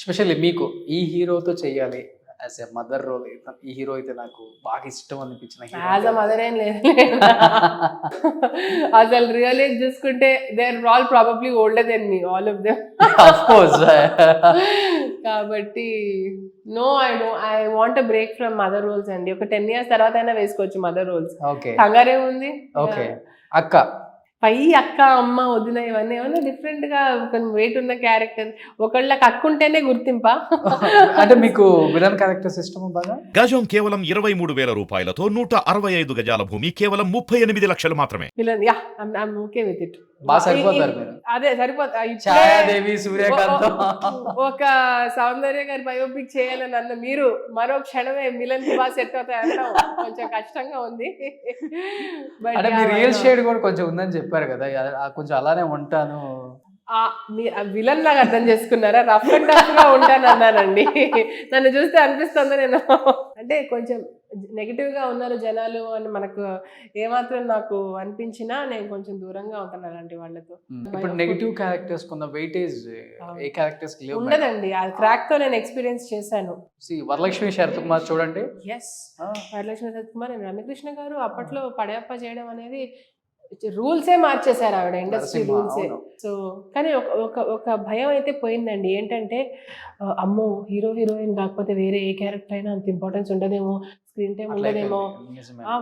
Especially మీకు ఈ హీరోతో చెయ్యాలి యాజ్ ఎ మదర్ రోల్, ఈ హీరో అయితే నాకు బాగా ఇష్టం అనిపించిన యాజ్ అ మదర్ ఏం లేదు. అసలు రియల్ ఏజ్ చూసుకుంటే they are all probably older than me, all of them. Of course. కాబట్టి no, I want break from mother roles అండి. ఒక 10 years తర్వాత అయినా వేసుకోవచ్చు మదర్ రోల్స్. ఓకే కంగారేముంది. ఓకే. అక్క పై అక్క అమ్మ వదిన ఇవన్నీ ఏమన్నా డిఫరెంట్ గా కొంచెం వెయిట్ ఉన్న క్యారెక్టర్. ఒకళ్ళకి అక్క ఉంటేనే గుర్తింపా. అంటే మీకు విలన్ క్యారెక్టర్స్ ఇష్టమా బాగా? గజం కేవలం 23,000 రూపాయలతో 165 గజాల భూమి కేవలం 38 లక్షలు మాత్రమే. Villain, yeah, I'm okay with it. బాగా సరిపోతారు మీరు. అదే సరిపోతుంది. ఛాయాదేవి, సూర్యకాంత్. ఒక సౌందర్య గారి బయోపిక్ చేయాలని అన్న మీరు మరో క్షణమే మిలన్ కి బాగా సెట్ అవుతాయి అంటాం. కొంచెం కష్టంగా ఉంది. అంటే మీ రియల్ షేడ్ కూడా కొంచెం ఉందని చెప్పారు కదా, కొంచెం అలానే ఉంటాను. విలన్ లాగా అర్థం చేసుకున్నారా? రఫ్ అండ్ టఫ్ గా ఉంటాను అన్నానండి. నన్ను చూస్తే అనిపిస్తుందా నేను అంటే కొంచెం నెగిటివ్ గా ఉన్నారు జనాలు అని మనకు ఏమాత్రం నాకు అనిపించినా నేను కొంచెం దూరంగా ఉంటాను అలాంటి వాళ్ళతో. ఇప్పుడు నెగిటివ్ క్యారెక్టర్స్ కొంత వెయిటేజ్ ఏ క్యారెక్టర్స్ ఉండదండి. ఆ క్రాక్ తో నేను ఎక్స్పీరియన్స్ చేశాను. వరలక్ష్మి శరత్ కుమార్ చూడండి. ఎస్, వరలక్ష్మి శరత్ కుమార్ అండ్ రమ్యకృష్ణ గారు అప్పట్లో పడయప్ప చేయడం అనేది రూల్సే మార్చేశారు ఆవిడ, ఇండస్ట్రీ రూల్సే. సో కానీ ఒక భయం అయితే పోయిందండి. ఏంటంటే అమ్మో హీరో హీరోయిన్ కాకపోతే వేరే ఏ క్యారెక్టర్ అయినా అంత ఇంపార్టెన్స్ ఉండదేమో, స్క్రీన్ టైం ఉండదేమో,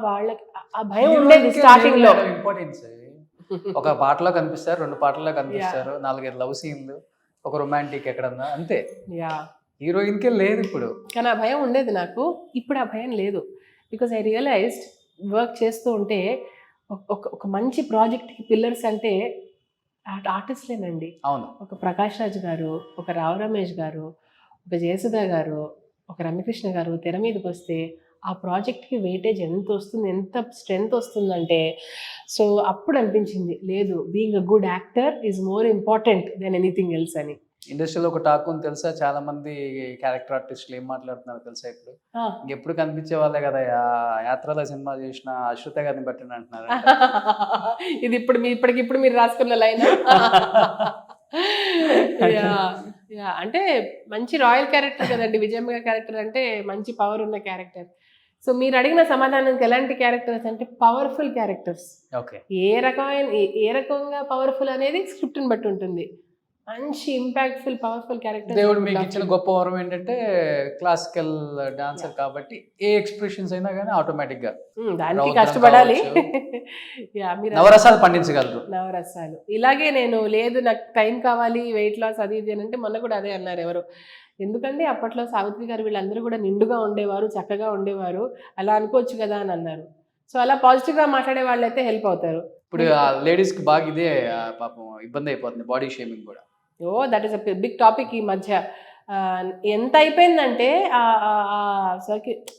వాళ్ళకి ఆ భయం ఉండేది స్టార్టింగ్ లో. ఇంపార్టెన్స్ ఒక పాటలో కనిపిస్తారు, 2 పాటల్లో కనిపిస్తారు, 4-5 లవ్ సీన్లు, ఒక రొమాంటిక్ ఎక్కడన్నా అంతే. యా, హీరోయిన్ కే లేదు ఇప్పుడు. కానీ ఆ భయం ఉండేది నాకు. ఇప్పుడు ఆ భయం లేదు. బికాజ్ ఐ రియలైజ్డ్ వర్క్ చేస్తూ ఉంటే ఒక మంచి ప్రాజెక్ట్కి పిల్లర్స్ అంటే ఆర్టిస్ట్లేనండి. అవును. ఒక ప్రకాష్ రాజ్ గారు, ఒక రావు రమేష్ గారు, ఒక జయసుధ గారు, ఒక రమ్యకృష్ణ గారు తెర మీదకి వస్తే ఆ ప్రాజెక్ట్కి వెయిటేజ్ ఎంత వస్తుంది, ఎంత స్ట్రెంగ్త్ వస్తుందంటే, సో అప్పుడు అనిపించింది లేదు, being a good actor is more important than anything else అని. ఇండస్ట్రీలో ఒక టాక్ ఉంది తెలుసా, చాలా మంది క్యారెక్టర్ ఆర్టిస్టులు ఏం మాట్లాడుతున్నారు తెలుసా, ఇప్పుడు ఇంకెప్పుడు కనిపించే వాళ్ళే కదా, యాత్రలో సినిమా చేసిన అశ్రుత గారిని బట్టిన అంటున్నారు. ఇది ఇప్పటికిప్పుడు మీరు రాసుకున్న లైన్. అంటే మంచి రాయల్ క్యారెక్టర్ కదండి విజయమ్మ క్యారెక్టర్, అంటే మంచి పవర్ ఉన్న క్యారెక్టర్. సో మీరు అడిగిన సమాధానానికి ఎలాంటి క్యారెక్టర్స్ అంటే పవర్ఫుల్ క్యారెక్టర్స్. ఓకే. ఏ రకంగా పవర్ఫుల్ అనేది స్క్రిప్ట్ని బట్టి ఉంటుంది. మంచి ఇంపాక్ట్ఫుల్ పవర్ఫుల్ క్యారెక్టర్. దేవుడు మీకు ఇచ్చిన గొప్ప వరం ఏంటంటే క్లాసికల్ డాన్సర్ కాబట్టి ఏ ఎక్స్ప్రెషన్స్ అయినా కానీ ఆటోమేటిక్ గా దానికి కష్టపడాలి. నవరసాలు పండించగలరు. నవరసాలు ఇలాగే నేను లేదు నాకు టైం కావాలి, వెయిట్ లాస్ అది ఇది అని అంటే మొన్న కూడా అదే అన్నారు ఎవరు. ఎందుకంటే అప్పట్లో సావిత్రి గారు వీళ్ళందరూ కూడా నిండుగా ఉండేవారు, చక్కగా ఉండేవారు, అలా అనుకోవచ్చు కదా అని అన్నారు. సో అలా పాజిటివ్గా మాట్లాడే వాళ్ళు అయితే హెల్ప్ అవుతారు. ఇప్పుడు లేడీస్కి బాగా ఇదే పాపం ఇబ్బంది అయిపోతుంది, బాడీ షేమింగ్ కూడా. That is a big topic ఈ మధ్య. ఎంత అయిపోయిందంటే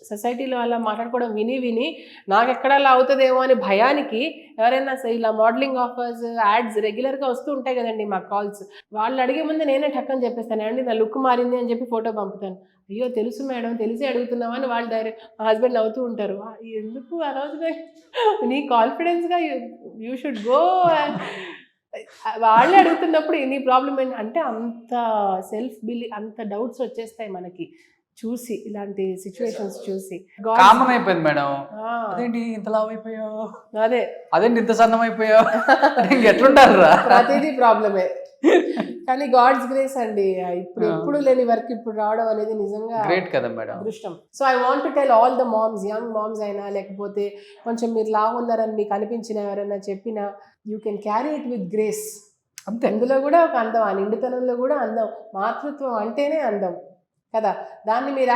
సొసైటీలో అలా మాట్లాడుకోవడం విని నాకు ఎక్కడ అలా అవుతుందేమో అని భయానికి ఎవరైనా ఇలా మోడలింగ్ ఆఫర్స్ యాడ్స్ రెగ్యులర్గా వస్తూ ఉంటాయి కదండి మా కాల్స్, వాళ్ళు అడిగే ముందు నేనే టక్కని చెప్పేస్తాను అండి నా లుక్ మారింది అని చెప్పి ఫోటో పంపుతాను. అయ్యో తెలుసు మేడం, తెలిసి అడుగుతున్నావా అని వాళ్ళు డైరెక్ట్ మా హస్బెండ్ అవుతూ ఉంటారు. ఎందుకు ఆ రోజు నీ కాన్ఫిడెన్స్గా యూ షుడ్ గో. వాళ్ళే అడుగుతున్నప్పుడు నీ ప్రాబ్లం ఏంటి అంటే అంత సెల్ఫ్ బిలీవ్, అంత డౌట్స్ వచ్చేస్తాయి మనకి చూసి, ఇలాంటి సిచ్యువేషన్స్ చూసి. కామన్ అయిపోయింది మేడం. అదేంటి ఇంత లావ్ అయిపోయావు, అదేంటి ఇంత సన్నం అయిపోయావు, ఎట్లుంటారు ప్రతిదీ ప్రాబ్లమే. కానీ గాడ్స్ గ్రేస్ అండి, ఇప్పుడు ఎప్పుడు లేని వర్క్ ఇప్పుడు రావడం అనేది నిజంగా గ్రేట్ కదా మేడం, అదృష్టం. So I want to tell all the moms, young moms అయినా లేకపోతే కొంచెం మీరు లావు ఉన్నారని మీకు అనిపించిన ఎవరైనా చెప్పినా, you can carry it with grace. అంతే. అందులో కూడా ఒక అందం, ఆ నిండుతనంలో కూడా అందం. మాతృత్వం అంటేనే అందం కదా. దాన్ని మీరు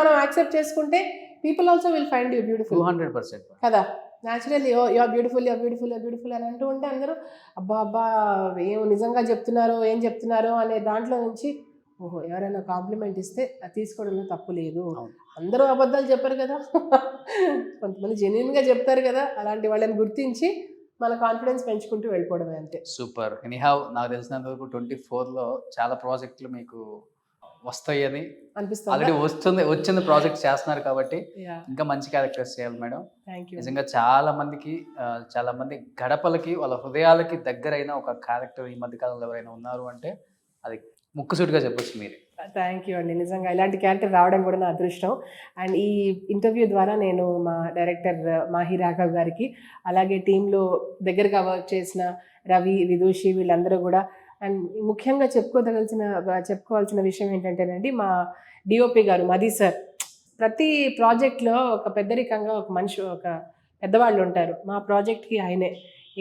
మనం యాక్సెప్ట్ చేసుకుంటే people also will find you beautiful. 200% కదా. న్యాచురల్లీ యూఆర్ బ్యూటిఫుల్ అని అంటూ ఉంటే అందరూ అబ్బా ఏం నిజంగా చెప్తున్నారో ఏం చెప్తున్నారో అనే దాంట్లో నుంచి ఓహో ఎవరైనా కాంప్లిమెంట్ ఇస్తే అది తీసుకోవడంలో తప్పు లేదు. అందరూ అబద్ధాలు చెప్పరు కదా, కొంతమంది జెన్యున్గా చెప్తారు కదా. అలాంటి వాళ్ళని గుర్తించి మన కాన్ఫిడెన్స్ పెంచుకుంటూ వెళ్ళిపోవడమే అంతే. సూపర్. ఎనీహౌ నాకు తెలిసినంత వరకు 24లో చాలా ప్రాజెక్టులు మీకు వస్తాయని అనిపిస్తుంది. ఆల్రెడీ వచ్చింది ప్రాజెక్ట్ చేస్తున్నారు కాబట్టి ఇంకా మంచి క్యారెక్టర్స్ చేయాలి మేడం. నిజంగా చాలా మంది గడపలకి వాళ్ళ హృదయాలకి దగ్గరైన ఒక క్యారెక్టర్ ఈ మధ్య కాలంలో ఎవరైనా ఉన్నారు అంటే అది ముక్కుసూటిగా చెప్పొచ్చు మీరే. థ్యాంక్ యూ అండి, నిజంగా ఇలాంటి క్యారెక్టర్ రావడం కూడా నా అదృష్టం. అండ్ ఈ ఇంటర్వ్యూ ద్వారా నేను మా డైరెక్టర్ మాహి రాఘవ్ గారికి, అలాగే టీంలో దగ్గరగా వర్క్ చేసిన రవి, విదూషి వీళ్ళందరూ కూడా, అండ్ ముఖ్యంగా చెప్పుకోవాల్సిన విషయం ఏంటంటేనండి, మా డిఓపి గారు మది సార్. ప్రతి ప్రాజెక్ట్లో ఒక పెద్దరికంగా ఒక పెద్దవాళ్ళు ఉంటారు. మా ప్రాజెక్ట్కి ఆయనే.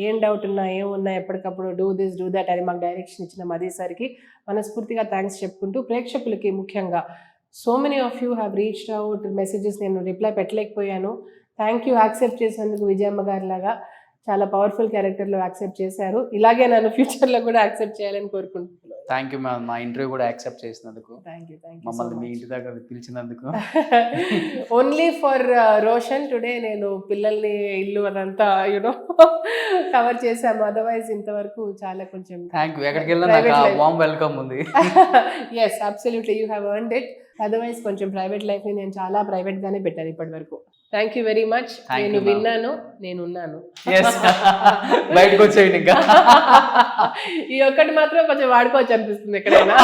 ఏం డౌట్ ఉన్నా ఏమున్నా ఎప్పటికప్పుడు డూ దిస్ డూ దట్ అని మాకు డైరెక్షన్ ఇచ్చిన మది సార్కి మనస్ఫూర్తిగా థ్యాంక్స్ చెప్పుకుంటూ, ప్రేక్షకులకి ముఖ్యంగా so many of you have reached out messages, నేను రిప్లై పెట్టలేకపోయాను. థ్యాంక్ యూ యాక్సెప్ట్ చేసినందుకు. విజయమ్మ గారి లాగా చాలా పవర్ఫుల్ క్యారెక్టర్లో యాక్సెప్ట్ చేశారు. ఇలాగే నన్ను ఫ్యూచర్లో కూడా యాక్సెప్ట్ చేయాలని కోరుకుంటున్నాను. థ్యాంక్ యూ మ్యామ్, మా ఇంటర్వ్యూ కూడా యాక్సెప్ట్ చేసినందుకు, థ్యాంక్ యూ మమ్మల్ని మీ ఇంటి దగ్గర పిలిచినందుకు. ఓన్లీ ఫర్ రోషన్ టుడే నేను పిల్లల్ని ఇల్లు అదంతా యూనో కవర్ చేశాము. అదర్వైజ్ ఇంతవరకు చాలా కొంచెం థ్యాంక్ యూ. ఎక్కడికి వెళ్ళినా నాకు వామ్ వెల్కమ్ ఉంది. Yes absolutely, you have earned it. Otherwise కొంచెం ప్రైవేట్ లైఫ్ని నేను చాలా ప్రైవేట్గానే పెట్టాను ఇప్పటి వరకు. Thank you very much. నేను విన్నాను, నేను ఉన్నాను. బయటకు వచ్చేయండి ఇంకా. ఈ ఒక్కటి మాత్రం కొంచెం వాడుకోవచ్చు అనిపిస్తుంది ఎక్కడైనా.